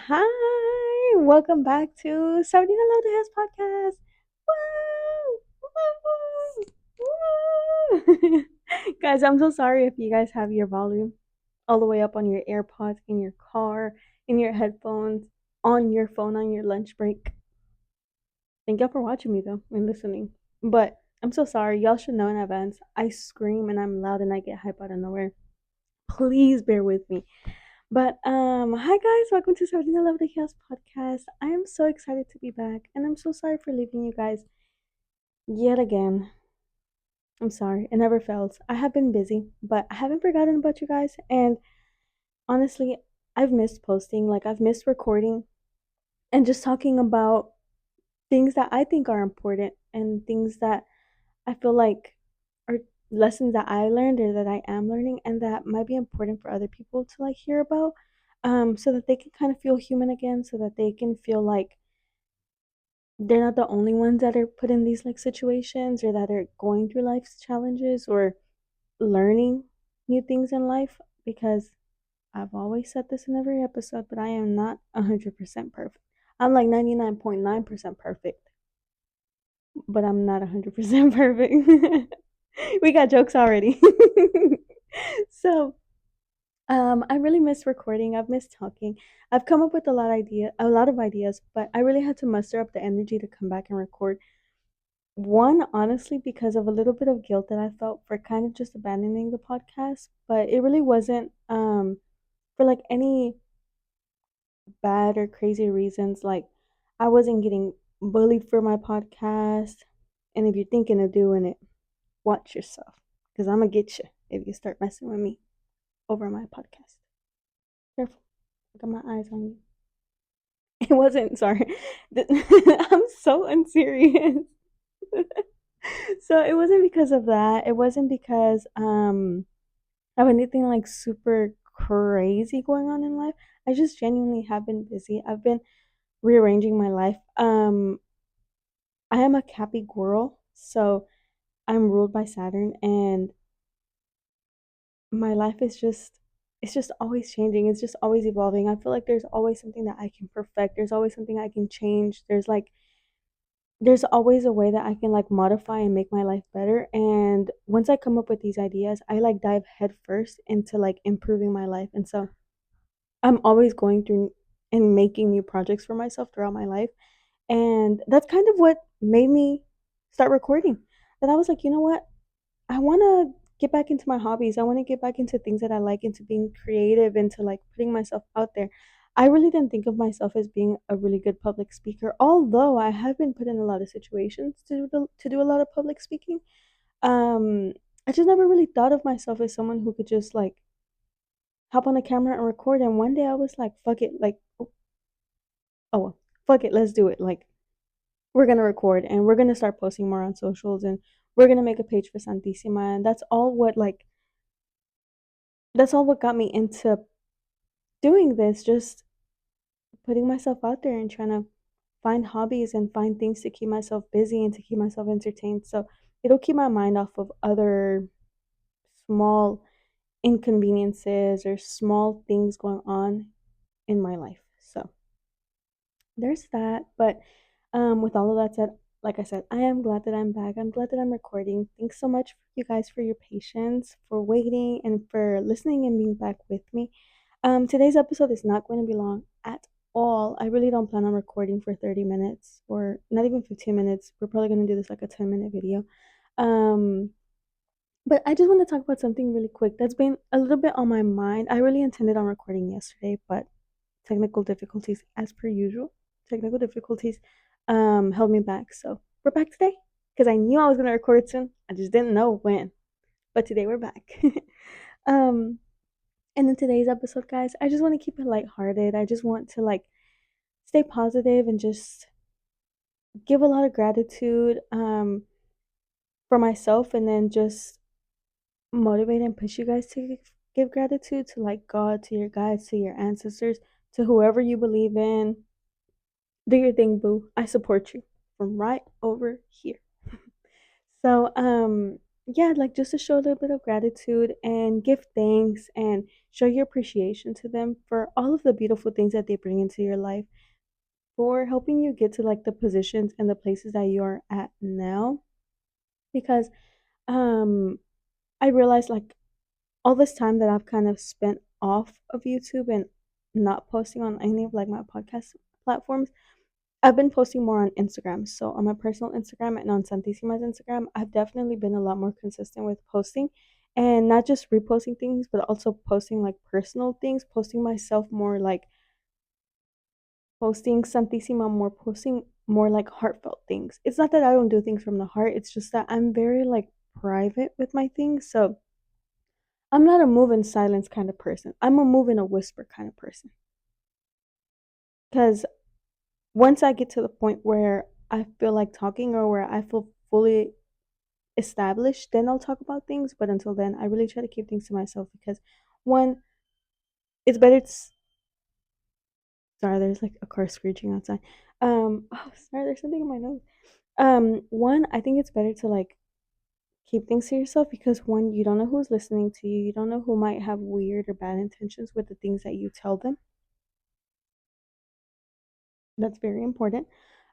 Hi, welcome back to Sabrina Lode's podcast. Woo! Woo! Guys, I'm so sorry if you guys have your volume all the way up on your AirPods, in your car, in your headphones, on your phone, on your lunch break. Thank y'all for watching me though and listening. But I'm so sorry. Y'all should know in advance. I scream and I'm loud and I get hype out of nowhere. Please bear with me. But hi guys, welcome to Sabrina Love the Hills podcast. I am so excited to be back, and I'm so sorry for leaving you guys yet again. I'm sorry, it never fails. I have been busy, but I haven't forgotten about you guys. And honestly, I've missed posting. Like I've missed recording and just talking about things that I think are important and things that I feel like are lessons that I learned or that I am learning and that might be important for other people to like hear about. So that they can kind of feel human again, so that they can feel like they're not the only ones that are put in these like situations or that are going through life's challenges or learning new things in life. Because I've always said this in every episode, but I am not 100% perfect. I'm like 99.9% perfect, but I'm not 100% perfect. We got jokes already. So, I really miss recording. I've missed talking. I've come up with a lot of ideas, but I really had to muster up the energy to come back and record. One, honestly, because of a little bit of guilt that I felt for kind of just abandoning the podcast, but it really wasn't for like any bad or crazy reasons. Like I wasn't getting bullied for my podcast, and if you're thinking of doing it, watch yourself, because I'm gonna get you if you start messing with me over my podcast. Careful, I got my eyes on you. It wasn't, sorry. I'm so unserious. So it wasn't because of that. It wasn't because of anything like super crazy going on in life. I just genuinely have been busy. I've been rearranging my life. I am a Cappy girl, so I'm ruled by Saturn, and my life is just it's just always changing. It's just always evolving. I feel like there's always something that I can perfect. There's always something I can change. There's always a way that I can like modify and make my life better. And once I come up with these ideas, I like dive head first into like improving my life. And so I'm always going through and making new projects for myself throughout my life. And that's kind of what made me start recording. That I was like, you know what? I want to get back into my hobbies. I want to get back into things that I like, into being creative, into like putting myself out there. I really didn't think of myself as being a really good public speaker, although I have been put in a lot of situations to do a lot of public speaking. Um, I just never really thought of myself as someone who could just like hop on the camera and record. And one day I was like, fuck it, like, oh well, fuck it, let's do it. Like, we're gonna record and we're gonna start posting more on socials and we're gonna make a page for Santissima. And that's all what got me into doing this, just putting myself out there and trying to find hobbies and find things to keep myself busy and to keep myself entertained. So it'll keep my mind off of other small inconveniences or small things going on in my life. So there's that. But with all of that said, like I said, I am glad that I'm back. I'm glad that I'm recording. Thanks so much, you guys, for your patience, for waiting, and for listening and being back with me. Today's episode is not going to be long at all. I really don't plan on recording for 30 minutes or not even 15 minutes. We're probably going to do this like a 10-minute video. Um, but I just want to talk about something really quick that's been a little bit on my mind. I really intended on recording yesterday, but technical difficulties as per usual. Technical difficulties held me back. So we're back today because I knew I was gonna record soon. I just didn't know when. But today we're back. um and in today's episode, guys, I just want to keep it lighthearted. I just want to like stay positive and just give a lot of gratitude for myself, and then just motivate and push you guys to give gratitude to like God, to your guides, to your ancestors, to whoever you believe in. Do your thing, boo. I support you from right over here. So, yeah, like just to show a little bit of gratitude and give thanks and show your appreciation to them for all of the beautiful things that they bring into your life, for helping you get to like the positions and the places that you're at now. Because um I realized like all this time that I've kind of spent off of YouTube and not posting on any of like my podcast platforms, I've been posting more on Instagram. So on my personal Instagram and on Santisima's Instagram, I've definitely been a lot more consistent with posting and not just reposting things, but also posting like personal things, posting myself more, like posting Santisima more, posting more like heartfelt things. It's not that I don't do things from the heart, it's just that I'm very like private with my things. So I'm not a move in silence kind of person. I'm a move in a whisper kind of person. Because once I get to the point where I feel like talking or where I feel fully established, then I'll talk about things. But until then, I really try to keep things to myself because one, it's better. Sorry, there's like a car screeching outside. Oh, sorry, there's something in my nose. One, I think it's better to like keep things to yourself because one, you don't know who's listening to you. You don't know who might have weird or bad intentions with the things that you tell them. That's very important.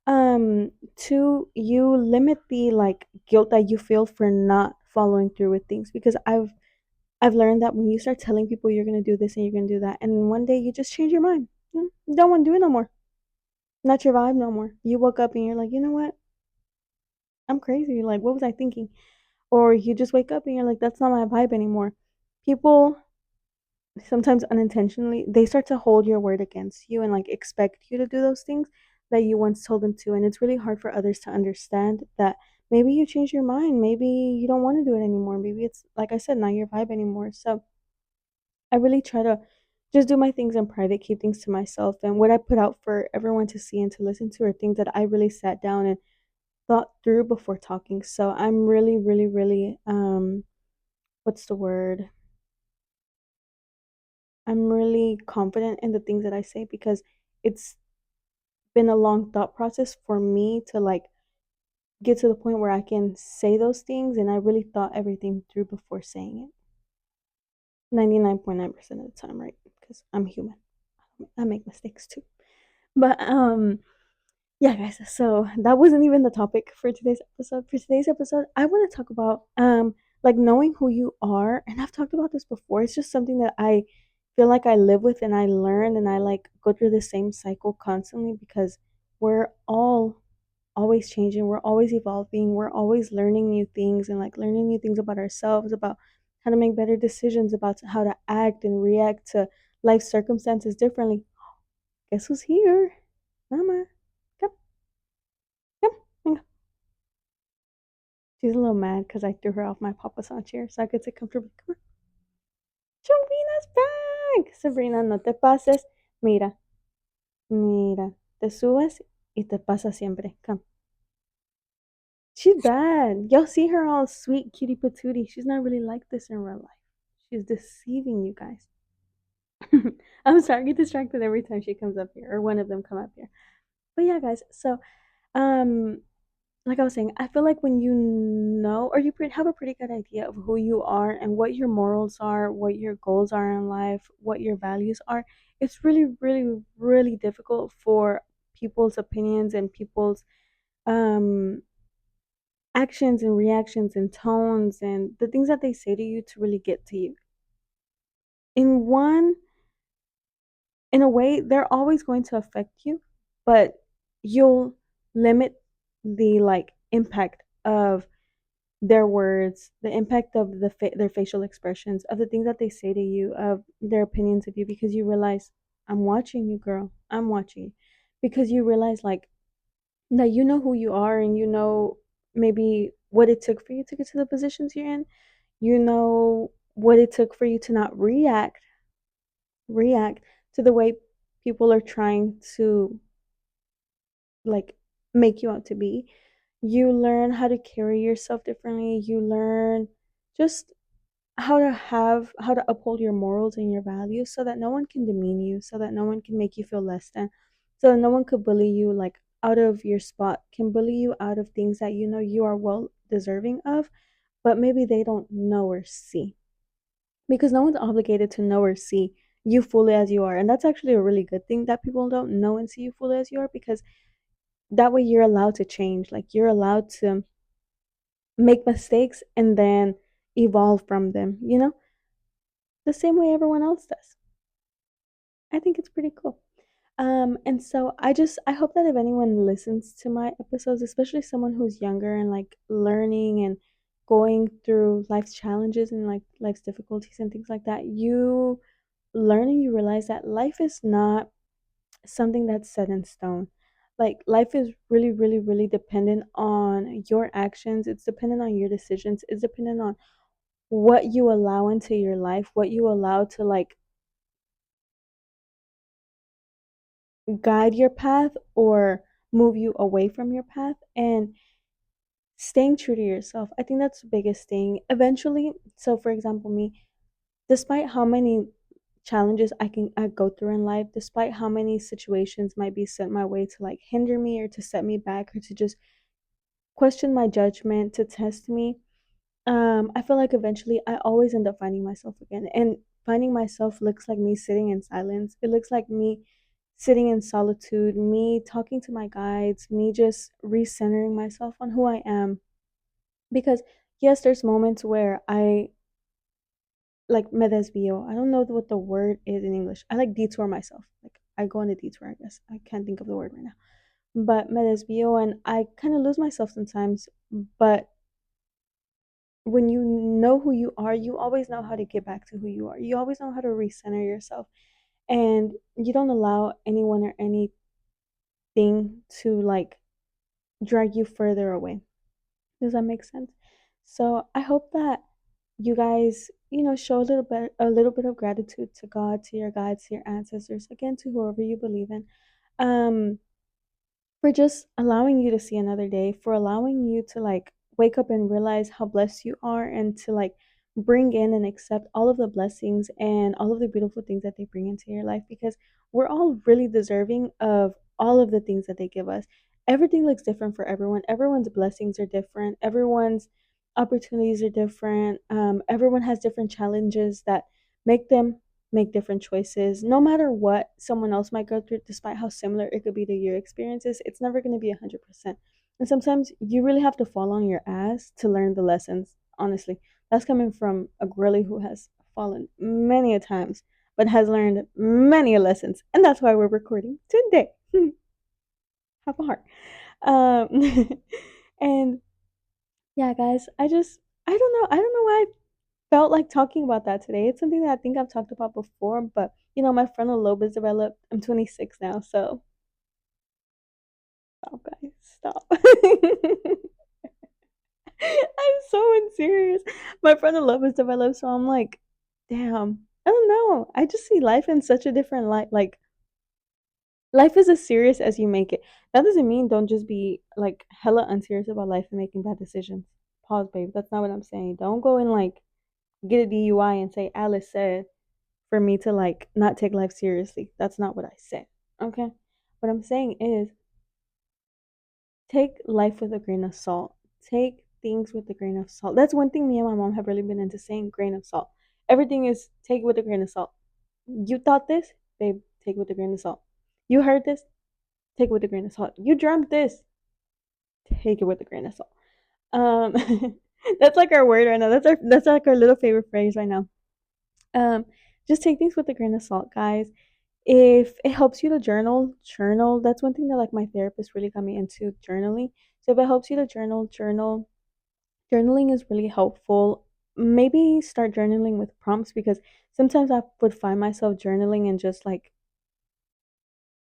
Two, you limit the like guilt that you feel for not following through with things because I've learned that when you start telling people you're gonna do this and you're gonna do that, and one day you just change your mind. You don't want to do it no more. Not your vibe no more. You woke up and you're like, you know what? I'm crazy. Like, what was I thinking? Or you just wake up and you're like, that's not my vibe anymore. People sometimes unintentionally they start to hold your word against you and like expect you to do those things that you once told them to, and it's really hard for others to understand that maybe you change your mind, maybe you don't want to do it anymore, maybe it's like I said, not your vibe anymore. So I really try to just do my things in private, keep things to myself, and what I put out for everyone to see and to listen to are things that I really sat down and thought through before talking. So I'm really really what's the word, I'm really confident in the things that I say because it's been a long thought process for me to like get to the point where I can say those things, and I really thought everything through before saying it. 99.9% of the time, right? Because I'm human. I make mistakes too. But yeah, guys. So that wasn't even the topic for today's episode. For today's episode, I want to talk about like knowing who you are, and I've talked about this before. It's just something that I feel like I live with and I learn and I like go through the same cycle constantly because we're all always changing, we're always evolving, we're always learning new things and like learning new things about ourselves, about how to make better decisions, about how to act and react to life circumstances differently. Guess who's here? Mama. Come, come, come. She's a little mad because I threw her off my papasan chair so I could sit comfortably. Come on. Sabrina's back. Sabrina, no te pases. Mira, mira. Te subes y te pasa siempre. Come. She's bad. Y'all see her all sweet, cutie patootie. She's not really like this in real life. She's deceiving you guys. I'm sorry, I get distracted every time she comes up here, or one of them come up here. But yeah, guys. So, um, like I was saying, I feel like when you know or you have a pretty good idea of who you are and what your morals are, what your goals are in life, what your values are, it's really, really, really difficult for people's opinions and people's um actions and reactions and tones and the things that they say to you to really get to you. In one, in a way, they're always going to affect you, but you'll limit the like impact of their words, the impact of their facial expressions, of the things that they say to you, of their opinions of you, because you realize, I'm watching you, girl. I'm watching you. Because you realize like that you know who you are and you know maybe what it took for you to get to the positions you're in. You know what it took for you to not react to the way people are trying to like make you out to be. You learn how to carry yourself differently. You learn just how to uphold your morals and your values so that no one can demean you, so that no one can make you feel less than, so that no one could bully you like out of your spot, can bully you out of things that you know you are well deserving of. but maybe they don't know or see, because no one's obligated to know or see you fully as you are. And that's actually a really good thing, that people don't know and see you fully as you are, because that way you're allowed to change. Like, you're allowed to make mistakes and then evolve from them, the same way everyone else does. I think it's pretty cool. And so I hope that if anyone listens to my episodes, especially someone who's younger and like learning and going through life's challenges and like life's difficulties and things like that, you learn and you realize that life is not something that's set in stone. Like, life is really, really, really dependent on your actions. It's dependent on your decisions. It's dependent on what you allow into your life, what you allow to like guide your path or move you away from your path. And staying true to yourself, I think that's the biggest thing. Eventually, so for example, me, despite how many challenges I go through in life, despite how many situations might be sent my way to like hinder me or to set me back or to just question my judgment, to test me, I feel like eventually I always end up finding myself again. And finding myself looks like me sitting in silence. It looks like me sitting in solitude, me talking to my guides, me just recentering myself on who I am. Because yes, there's moments where I like me desvío. I don't know what the word is in English. I like detour myself. Like, I go on a detour, I guess. I can't think of the word right now. But me desvío, and I kind of lose myself sometimes. But when you know who you are, you always know how to get back to who you are. You always know how to recenter yourself. And you don't allow anyone or anything to like drag you further away. Does that make sense? So I hope that you guys, show a little bit of gratitude to God, to your guides, to your ancestors, again, to whoever you believe in. Um, for just allowing you to see another day, for allowing you to like wake up and realize how blessed you are, and to like bring in and accept all of the blessings and all of the beautiful things that they bring into your life, because we're all really deserving of all of the things that they give us. Everything looks different for everyone. Everyone's blessings are different. Everyone's opportunities are different. Everyone has different challenges that make them make different choices. No matter what someone else might go through, despite how similar it could be to your experiences, it's never going to be 100%. And sometimes you really have to fall on your ass to learn the lessons, honestly. That's coming from a girly who has fallen many a times, but has learned many a lessons. And that's why we're recording today. Have a heart. Um, and yeah, guys, I don't know why I felt like talking about that today. It's something that I think I've talked about before, but my frontal lobe is developed. I'm 26 now, so stop, guys, stop. I'm so serious. My frontal lobe is developed, so I'm like, damn. I don't know. I just see life in such a different light. Like, life is as serious as you make it. That doesn't mean don't just be like hella unserious about life and making bad decisions. Pause, babe. That's not what I'm saying. Don't go and like get a DUI and say Alice said for me to like not take life seriously. That's not what I said. Okay? What I'm saying is take life with a grain of salt. Take things with a grain of salt. That's one thing me and my mom have really been into, saying grain of salt. Everything is take it with a grain of salt. You thought this? Babe, take it with a grain of salt. You heard this? Take it with a grain of salt. You dreamt this? Take it with a grain of salt. Um that's like our word right now. That's like our little favorite phrase right now. Um just take things with a grain of salt, guys. If it helps you to journal. That's one thing that like my therapist really got me into, journaling. So if it helps you to journal. Journaling is really helpful. Maybe start journaling with prompts, because sometimes I would find myself journaling and just like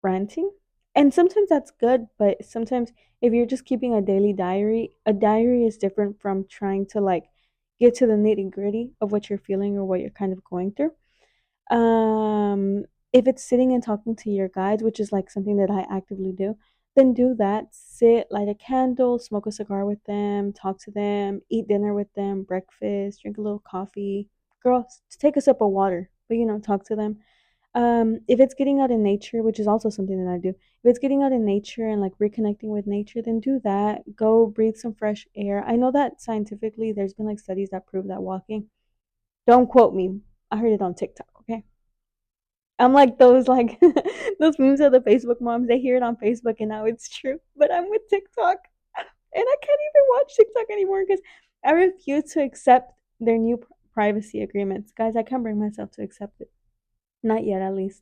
ranting. And sometimes that's good, but sometimes if you're just keeping a diary is different from trying to like get to the nitty gritty of what you're feeling or what you're kind of going through. If it's sitting and talking to your guides, which is like something that I actively do, then do that. Sit, light a candle, smoke a cigar with them, talk to them, eat dinner with them, breakfast, drink a little coffee. Girl, take a sip of water, but talk to them. If it's getting out in nature, which is also something that I do, if it's getting out in nature and like reconnecting with nature, then do that. Go breathe some fresh air. I know that scientifically there's been like studies that prove that walking, don't quote me, I heard it on TikTok, okay? I'm like those those memes of the Facebook moms. They hear it on Facebook and now it's true. But I'm with TikTok and I can't even watch TikTok anymore because I refuse to accept their new privacy agreements. Guys, I can't bring myself to accept it. Not yet, at least.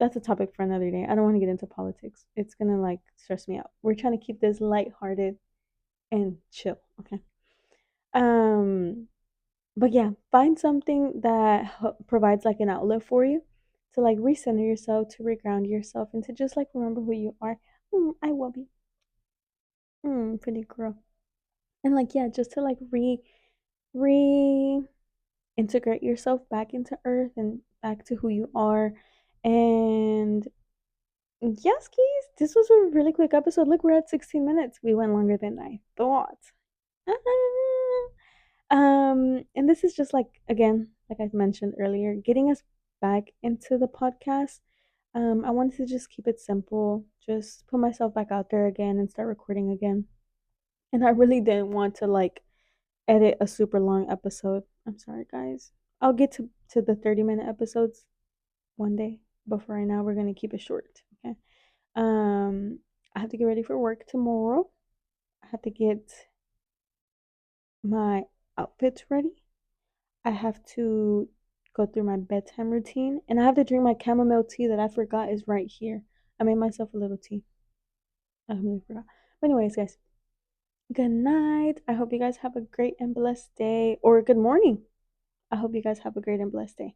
That's a topic for another day. I don't want to get into politics. It's gonna like stress me out. We're trying to keep this lighthearted and chill. Okay. Um, but yeah, find something that provides like an outlet for you to like recenter yourself, to reground yourself, and to just like remember who you are. I will be. Pretty girl. And like yeah, just to like re integrate yourself back into earth and back to who you are. And yes, keys, this was a really quick episode. Look, we're at 16 minutes. We went longer than I thought. And this is just like again, like I've mentioned earlier, getting us back into the podcast. I wanted to just keep it simple, just put myself back out there again and start recording again. And I really didn't want to like edit a super long episode. I'm sorry, guys. I'll get to the 30-minute episodes one day, but for right now, we're gonna keep it short. Okay. I have to get ready for work tomorrow. I have to get my outfits ready. I have to go through my bedtime routine, and I have to drink my chamomile tea that I forgot is right here. I made myself a little tea. I completely forgot. But anyways, guys, good night. I hope you guys have a great and blessed day, or good morning. I hope you guys have a great and blessed day.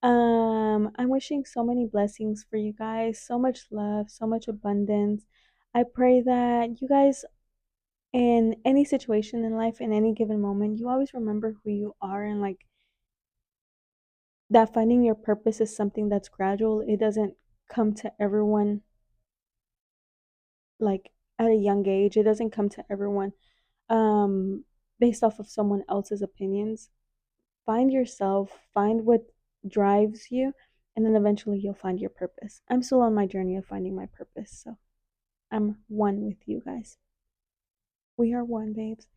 I'm wishing so many blessings for you guys, so much love, so much abundance. I pray that you guys, in any situation in life, in any given moment, you always remember who you are and like that finding your purpose is something that's gradual. It doesn't come to everyone like at a young age. It doesn't come to everyone um based off of someone else's opinions. Find yourself, find what drives you, and then eventually you'll find your purpose. I'm still on my journey of finding my purpose, so I'm one with you guys. We are one, babes.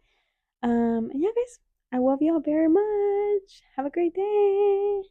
And yeah, guys, I love y'all very much. Have a great day.